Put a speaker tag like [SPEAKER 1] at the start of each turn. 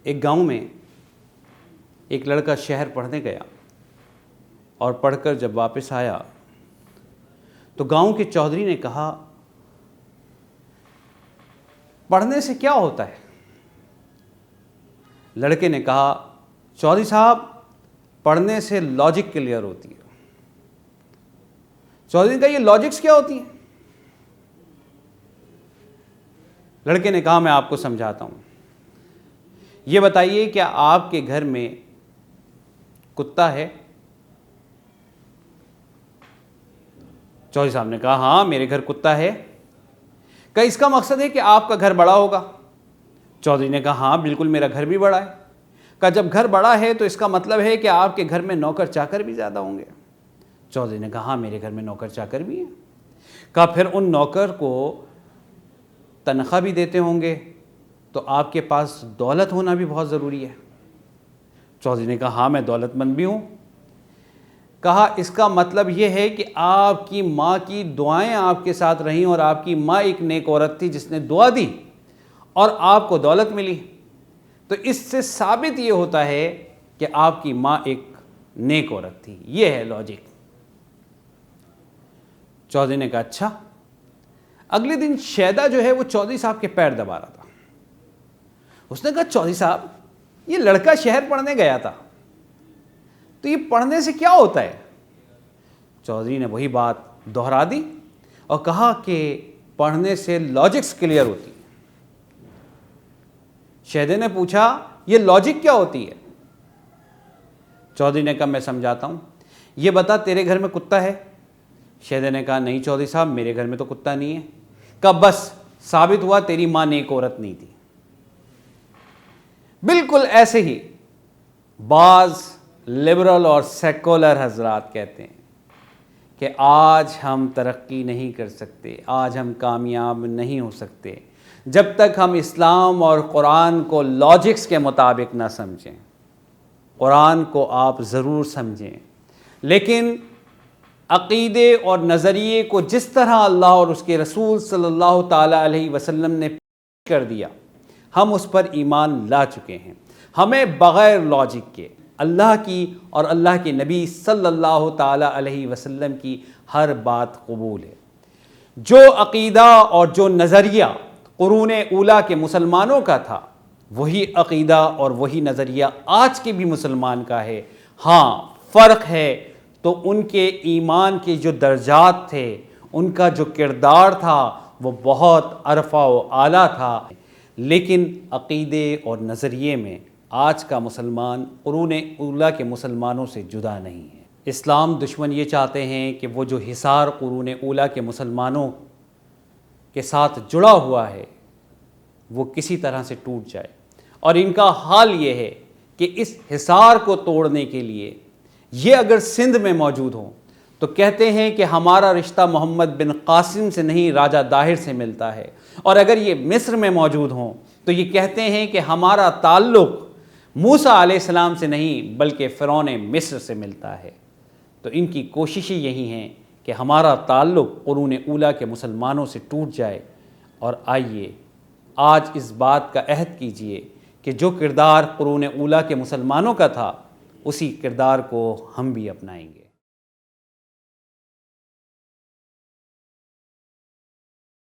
[SPEAKER 1] ایک گاؤں میں ایک لڑکا شہر پڑھنے گیا اور پڑھ کر جب واپس آیا تو گاؤں کے چودھری نے کہا، پڑھنے سے کیا ہوتا ہے؟ لڑکے نے کہا، چودھری صاحب پڑھنے سے لاجک کلیئر ہوتی ہے۔ چودھری نے کہا، یہ لاجکس کیا ہوتی ہیں؟ لڑکے نے کہا، میں آپ کو سمجھاتا ہوں۔ یہ بتائیے کیا آپ کے گھر میں کتا ہے؟ چودھری صاحب نے کہا، ہاں میرے گھر کتا ہے۔ کہا اس کا مقصد ہے کہ آپ کا گھر بڑا ہوگا؟ چودھری نے کہا، ہاں بالکل میرا گھر بھی بڑا ہے۔ کہا جب گھر بڑا ہے تو اس کا مطلب ہے کہ آپ کے گھر میں نوکر چاکر بھی زیادہ ہوں گے؟ چودھری نے کہا، ہاں میرے گھر میں نوکر چاکر بھی ہیں۔ کہا پھر ان نوکر کو تنخواہ بھی دیتے ہوں گے تو آپ کے پاس دولت ہونا بھی بہت ضروری ہے؟ چودھری نے کہا، ہاں میں دولت مند بھی ہوں۔ کہا اس کا مطلب یہ ہے کہ آپ کی ماں کی دعائیں آپ کے ساتھ رہیں اور آپ کی ماں ایک نیک عورت تھی جس نے دعا دی اور آپ کو دولت ملی، تو اس سے ثابت یہ ہوتا ہے کہ آپ کی ماں ایک نیک عورت تھی۔ یہ ہے لاجک۔ چودھری نے کہا، اچھا۔ اگلے دن شیدا جو ہے وہ چودھری صاحب کے پیر دبا رہا تھا۔ اس نے کہا، چودھری صاحب یہ لڑکا شہر پڑھنے گیا تھا تو یہ پڑھنے سے کیا ہوتا ہے؟ چودھری نے وہی بات دہرا دی اور کہا کہ پڑھنے سے لاجکس کلیئر ہوتی ہے۔ شیدے نے پوچھا، یہ لاجک کیا ہوتی ہے؟ چودھری نے کہا، میں سمجھاتا ہوں، یہ بتا تیرے گھر میں کتا ہے؟ شیدے نے کہا، نہیں چودھری صاحب میرے گھر میں تو کتا نہیں ہے۔ کہا بس ثابت ہوا تیری ماں نیک عورت نہیں تھی۔ بالکل ایسے ہی بعض لبرل اور سیکولر حضرات کہتے ہیں کہ آج ہم ترقی نہیں کر سکتے، آج ہم کامیاب نہیں ہو سکتے جب تک ہم اسلام اور قرآن کو لاجکس کے مطابق نہ سمجھیں۔ قرآن کو آپ ضرور سمجھیں، لیکن عقیدے اور نظریے کو جس طرح اللہ اور اس کے رسول صلی اللہ تعالیٰ علیہ وسلم نے کر دیا، ہم اس پر ایمان لا چکے ہیں۔ ہمیں بغیر لاجک کے اللہ کی اور اللہ کے نبی صلی اللہ تعالیٰ علیہ وسلم کی ہر بات قبول ہے۔ جو عقیدہ اور جو نظریہ قرون اولیٰ کے مسلمانوں کا تھا، وہی عقیدہ اور وہی نظریہ آج کے بھی مسلمان کا ہے۔ ہاں فرق ہے تو ان کے ایمان کے جو درجات تھے، ان کا جو کردار تھا وہ بہت عرفہ و اعلیٰ تھا، لیکن عقیدے اور نظریے میں آج کا مسلمان قرون اولیٰ کے مسلمانوں سے جدا نہیں ہے۔ اسلام دشمن یہ چاہتے ہیں کہ وہ جو حصار قرون اولیٰ کے مسلمانوں کے ساتھ جڑا ہوا ہے وہ کسی طرح سے ٹوٹ جائے، اور ان کا حال یہ ہے کہ اس حصار کو توڑنے کے لیے یہ اگر سندھ میں موجود ہوں تو کہتے ہیں کہ ہمارا رشتہ محمد بن قاسم سے نہیں راجہ داہر سے ملتا ہے، اور اگر یہ مصر میں موجود ہوں تو یہ کہتے ہیں کہ ہمارا تعلق موسیٰ علیہ السلام سے نہیں بلکہ فرعون مصر سے ملتا ہے۔ تو ان کی کوششیں یہی ہیں کہ ہمارا تعلق قرون اولیٰ کے مسلمانوں سے ٹوٹ جائے، اور آئیے آج اس بات کا عہد کیجئے کہ جو کردار قرون اولیٰ کے مسلمانوں کا تھا اسی کردار کو ہم بھی اپنائیں گے۔